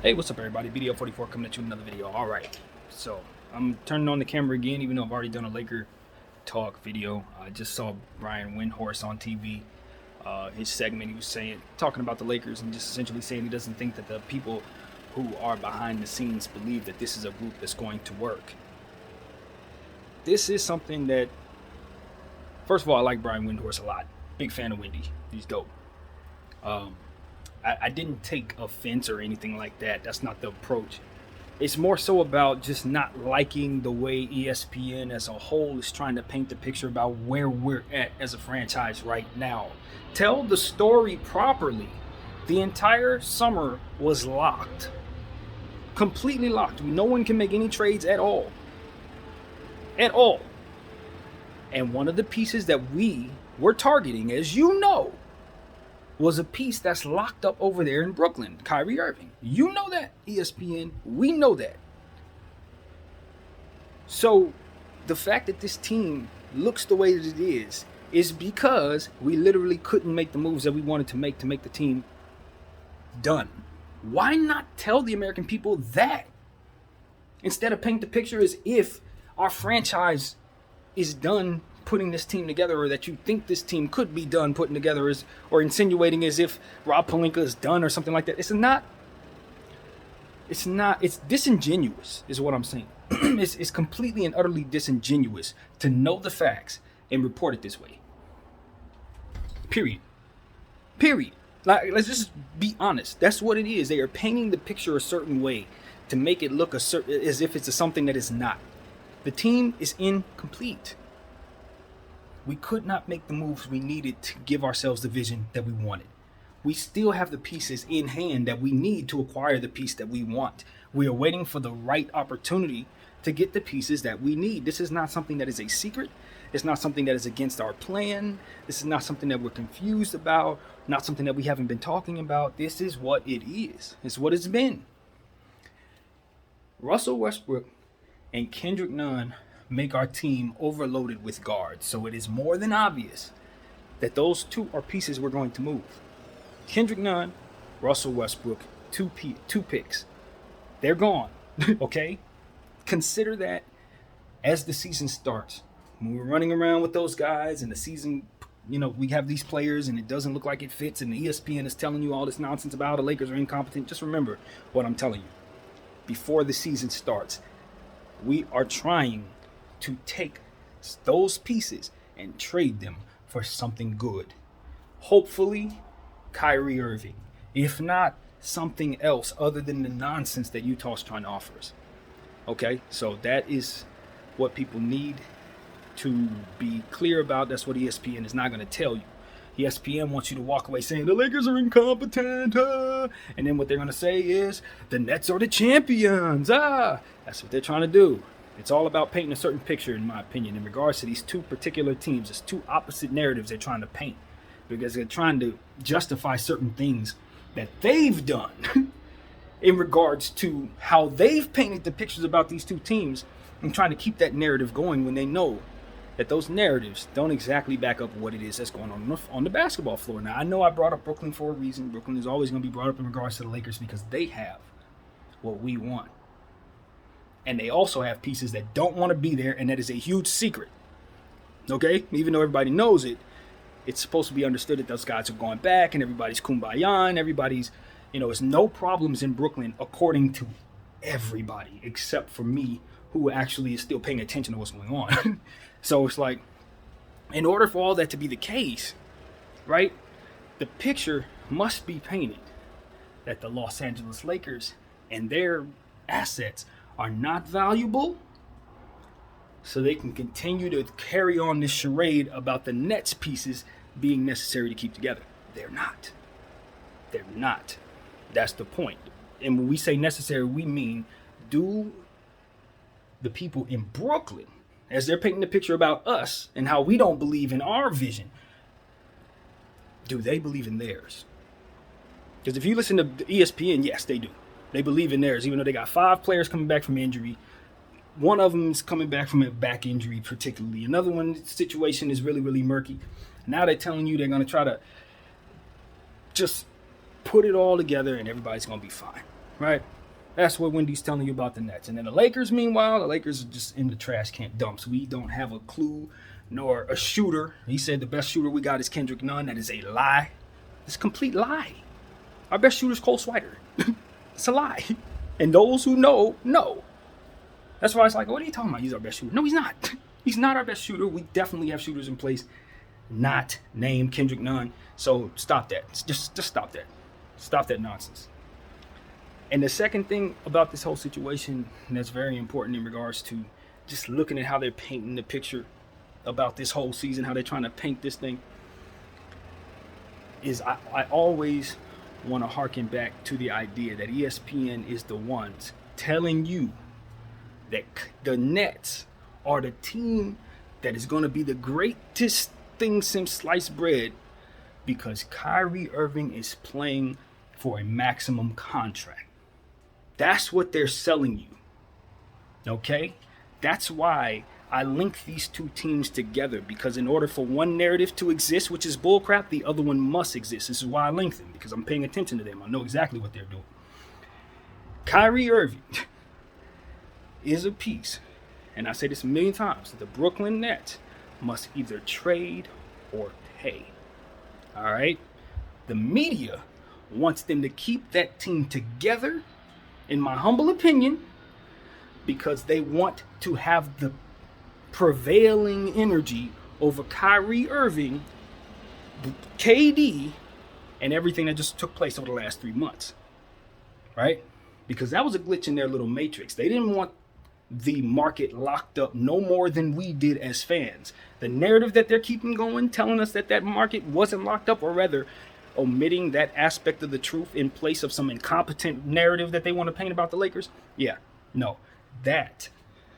Hey, what's up, everybody? BDO 44 coming at you with another video. All right, so I'm turning on the camera again, even though I've already done a Laker talk video. I just saw Brian Windhorst on TV. His segment, he was talking about the Lakers and just essentially saying he doesn't think that the people who are behind the scenes believe that this is a group that's going to work. This is something that, first of all, I like Brian Windhorst a lot. Big fan of Windy. He's dope. I didn't take offense or anything like that. That's not the approach. It's more so about just not liking the way ESPN as a whole is trying to paint the picture about where we're at as a franchise right now. Tell the story properly. The entire summer was locked. Completely locked. No one can make any trades at all. At all. And one of the pieces that we were targeting, as you know, was a piece that's locked up over there in Brooklyn, Kyrie Irving. You know that, ESPN. We know that. So the fact that this team looks the way that it is because we literally couldn't make the moves that we wanted to make the team done. Why not tell the American people that? Instead of paint the picture as if our franchise is done putting this team together, or that you think this team could be done putting together, or insinuating as if Rob Pelinka is done or something like that. It's disingenuous is what I'm saying. It's completely and utterly disingenuous to know the facts and report it this way. Period. Like, let's just be honest. That's what it is. They are painting the picture a certain way to make it look as if it's something that is not. The team is incomplete. We could not make the moves we needed to give ourselves the vision that we wanted. We still have the pieces in hand that we need to acquire the piece that we want. We are waiting for the right opportunity to get the pieces that we need. This is not something that is a secret. It's not something that is against our plan. This is not something that we're confused about, not something that we haven't been talking about. This is what it is. It's what it's been. Russell Westbrook and Kendrick Nunn make our team overloaded with guards. So it is more than obvious that those two are pieces we're going to move. Kendrick Nunn, Russell Westbrook, two picks. They're gone, okay? Consider that as the season starts. When we're running around with those guys and the season, we have these players and it doesn't look like it fits and the ESPN is telling you all this nonsense about how the Lakers are incompetent. Just remember what I'm telling you. Before the season starts, we are trying to take those pieces and trade them for something good. Hopefully, Kyrie Irving. If not, something else other than the nonsense that Utah's trying to offer us. Okay, so that is what people need to be clear about. That's what ESPN is not going to tell you. ESPN wants you to walk away saying the Lakers are incompetent, and then what they're going to say is the Nets are the champions. That's what they're trying to do. It's all about painting a certain picture, in my opinion, in regards to these two particular teams. It's two opposite narratives they're trying to paint because they're trying to justify certain things that they've done in regards to how they've painted the pictures about these two teams and trying to keep that narrative going when they know that those narratives don't exactly back up what it is that's going on the basketball floor. Now, I know I brought up Brooklyn for a reason. Brooklyn is always going to be brought up in regards to the Lakers because they have what we want. And they also have pieces that don't want to be there, and that is a huge secret. Okay? Even though everybody knows it, it's supposed to be understood that those guys are going back, and everybody's kumbaya, and everybody's, it's no problems in Brooklyn according to everybody, except for me, who actually is still paying attention to what's going on. So it's like, in order for all that to be the case, right, the picture must be painted that the Los Angeles Lakers and their assets are not valuable, so they can continue to carry on this charade about the Nets pieces being necessary to keep together. They're not. That's the point. And when we say necessary, we mean, do the people in Brooklyn, as they're painting the picture about us and how we don't believe in our vision, do they believe in theirs? Because if you listen to ESPN, yes, they do. They believe in theirs, even though they got 5 players coming back from injury. One of them is coming back from a back injury, particularly. Another one's situation is really, really murky. Now they're telling you they're going to try to just put it all together and everybody's going to be fine. right? That's what Wendy's telling you about the Nets. And then the Lakers, meanwhile, the Lakers are just in the trash can dumps. We don't have a clue nor a shooter. He said the best shooter we got is Kendrick Nunn. That is a lie. It's a complete lie. Our best shooter is Cole Swider. It's a lie. And those who know. That's why it's like, what are you talking about? He's our best shooter. No, he's not. He's not our best shooter. We definitely have shooters in place not named Kendrick Nunn. So stop that. Just stop that. Stop that nonsense. And the second thing about this whole situation that's very important in regards to just looking at how they're painting the picture about this whole season, how they're trying to paint this thing, is I always want to harken back to the idea that ESPN is the ones telling you that the Nets are the team that is going to be the greatest thing since sliced bread because Kyrie Irving is playing for a maximum contract. That's what they're selling you. Okay? That's why I link these two teams together, because in order for one narrative to exist, which is bullcrap, the other one must exist. This is why I link them, because I'm paying attention to them. I know exactly what they're doing. Kyrie Irving is a piece, and I say this a million times, the Brooklyn Nets must either trade or pay. All right? The media wants them to keep that team together, in my humble opinion, because they want to have the prevailing energy over Kyrie Irving, KD, and everything that just took place over the last 3 months. Right? Because that was a glitch in their little matrix. They didn't want the market locked up no more than we did as fans. The narrative that they're keeping going, telling us that market wasn't locked up, or rather omitting that aspect of the truth in place of some incompetent narrative that they want to paint about the Lakers. Yeah, no, that,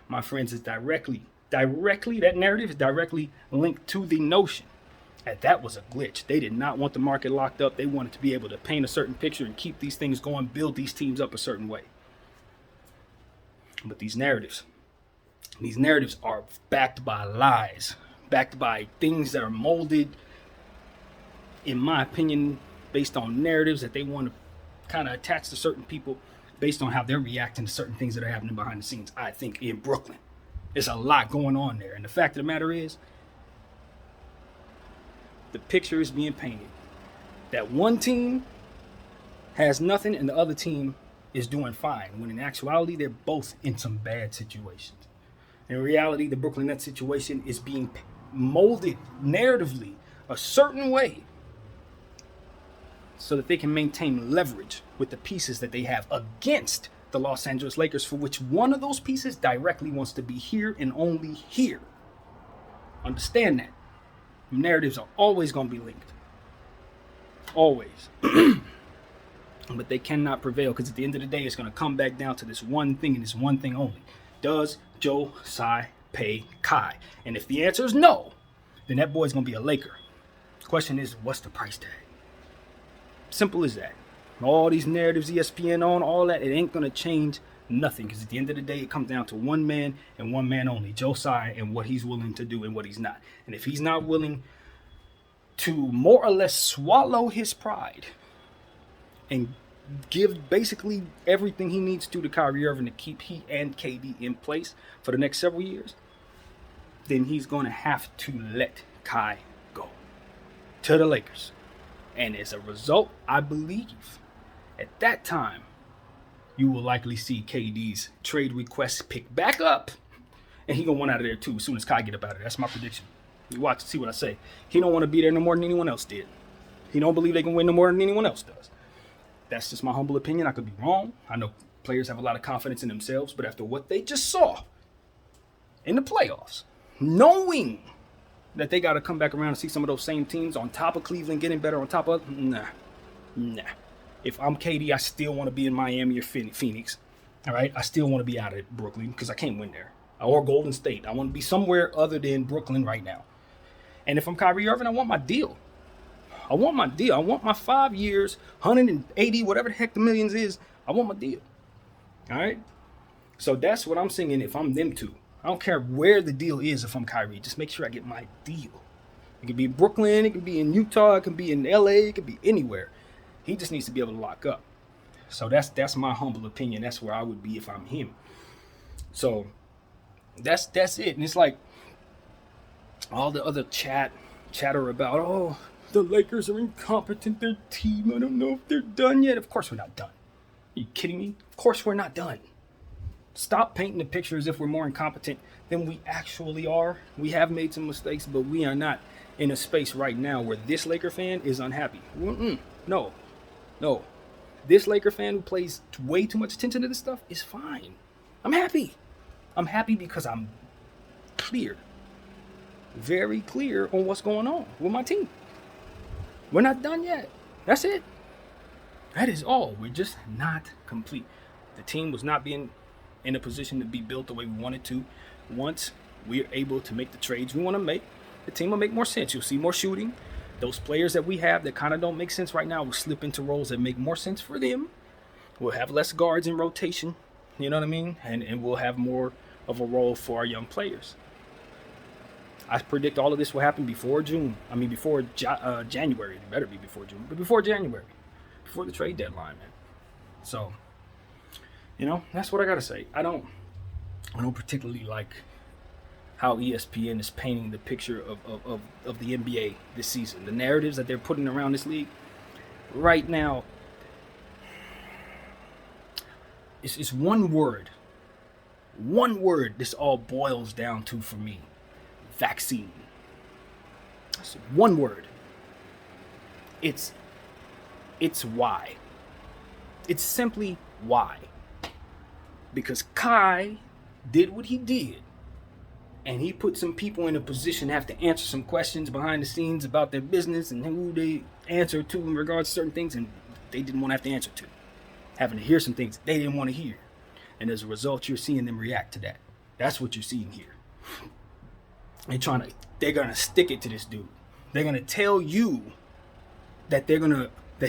my friends, is directly, that narrative is directly linked to the notion that that was a glitch. They did not want the market locked up. They wanted to be able to paint a certain picture and keep these things going, build these teams up a certain way. But these narratives are backed by lies, backed by things that are molded, in my opinion, based on narratives that they want to kind of attach to certain people based on how they're reacting to certain things that are happening behind the scenes. I think in Brooklyn, there's a lot going on there. And the fact of the matter is, the picture is being painted that one team has nothing and the other team is doing fine, when in actuality, they're both in some bad situations. In reality, the Brooklyn Nets situation is being molded narratively a certain way so that they can maintain leverage with the pieces that they have against the Los Angeles Lakers, for which one of those pieces directly wants to be here and only here. Understand that. Narratives are always going to be linked. Always. But they cannot prevail, because at the end of the day, it's going to come back down to this one thing and this one thing only. Does Joe Tsai pay Kai? And if the answer is no, then that boy's going to be a Laker. The question is, what's the price tag? Simple as that. All these narratives, ESPN on, all that, it ain't going to change nothing, because at the end of the day, it comes down to one man and one man only, Joe Tsai, and what he's willing to do and what he's not. And if he's not willing to more or less swallow his pride and give basically everything he needs to Kyrie Irving to keep he and KD in place for the next several years, then he's going to have to let Kai go to the Lakers. And as a result, I believe at that time, you will likely see KD's trade requests pick back up, and he gonna want out of there too as soon as Kai get up out of there. That's my prediction. You watch and see what I say. He don't want to be there no more than anyone else did. He don't believe they can win no more than anyone else does. That's just my humble opinion. I could be wrong. I know players have a lot of confidence in themselves, but after what they just saw in the playoffs, knowing that they got to come back around and see some of those same teams on top of Cleveland getting better on top of, nah. If I'm KD, I still want to be in Miami or Phoenix. All right, I still want to be out of Brooklyn because I can't win there. Or Golden State. I want to be somewhere other than Brooklyn right now. And if I'm Kyrie Irving, I want my deal. I want my 5 years, 180, whatever the heck the millions is. I want my deal. All right? So that's what I'm singing if I'm them two. I don't care where the deal is if I'm Kyrie. Just make sure I get my deal. It could be in Brooklyn. It could be in Utah. It could be in LA. It could be anywhere. He just needs to be able to lock up. So that's my humble opinion. That's where I would be if I'm him. So that's it. And it's like all the other chatter about, oh, the Lakers are incompetent, their team, I don't know if they're done yet. Of course we're not done. Are you kidding me? Of course we're not done. Stop painting the picture as if we're more incompetent than we actually are. We have made some mistakes, but we are not in a space right now where this Laker fan is unhappy. No. This Laker fan who plays way too much attention to this stuff is fine. I'm happy. I'm happy because I'm clear. Very clear on what's going on with my team. We're not done yet. That's it. That is all. We're just not complete. The team was not being in a position to be built the way we wanted to. Once we're able to make the trades we want to make, the team will make more sense. You'll see more shooting. Those players that we have that kind of don't make sense right now will slip into roles that make more sense for them. We'll have less guards in rotation, you know what I mean? And we'll have more of a role for our young players. I predict all of this will happen before June. I mean, before January. It better be before June, but before January, before the trade deadline, man. So, that's what I gotta say. I don't particularly like how ESPN is painting the picture of the NBA this season. The narratives that they're putting around this league right now, it's one word. One word this all boils down to for me. Vaccine. That's one word. It's why. It's simply why. Because Kai did what he did. And he put some people in a position to have to answer some questions behind the scenes about their business and who they answer to in regards to certain things, and they didn't want to have to answer to. Having to hear some things they didn't want to hear. And as a result, you're seeing them react to that. That's what you're seeing here. They're gonna stick it to this dude. They're gonna tell you that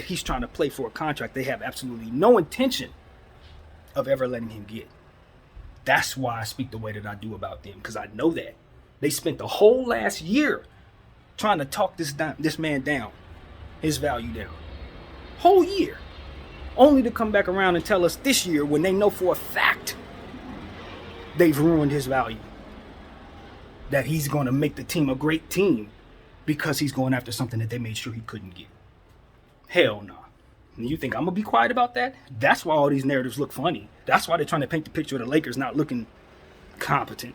he's trying to play for a contract they have absolutely no intention of ever letting him get. That's why I speak the way that I do about them, because I know that they spent the whole last year trying to talk this man down, his value down, whole year, only to come back around and tell us this year when they know for a fact they've ruined his value, that he's going to make the team a great team because he's going after something that they made sure he couldn't get. Hell no. And you think I'm going to be quiet about that? That's why all these narratives look funny. That's why they're trying to paint the picture of the Lakers not looking competent.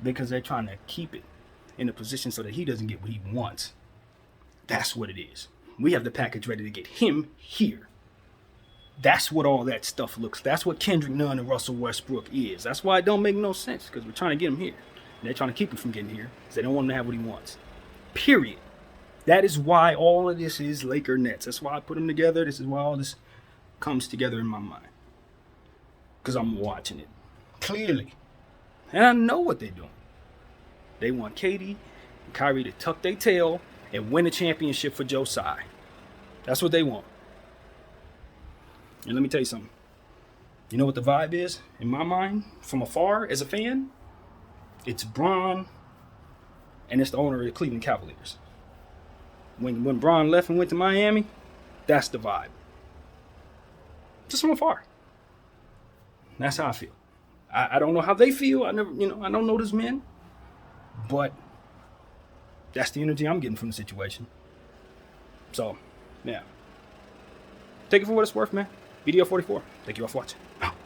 Because they're trying to keep it in a position so that he doesn't get what he wants. That's what it is. We have the package ready to get him here. That's what all that stuff looks. That's what Kendrick Nunn and Russell Westbrook is. That's why it don't make no sense, because we're trying to get him here. And they're trying to keep him from getting here because they don't want him to have what he wants. Period. That is why all of this is Laker Nets. That's why I put them together. This is why all this comes together in my mind. Because I'm watching it clearly. And I know what they're doing. They want KD and Kyrie to tuck their tail and win a championship for Joe Tsai. That's what they want. And let me tell you something. You know what the vibe is in my mind from afar as a fan? It's Bron and it's the owner of the Cleveland Cavaliers. When Bron left and went to Miami, that's the vibe. Just from afar. That's how I feel. I don't know how they feel. I don't know those men. But that's the energy I'm getting from the situation. So, yeah. Take it for what it's worth, man. Video 44. Thank you all for watching.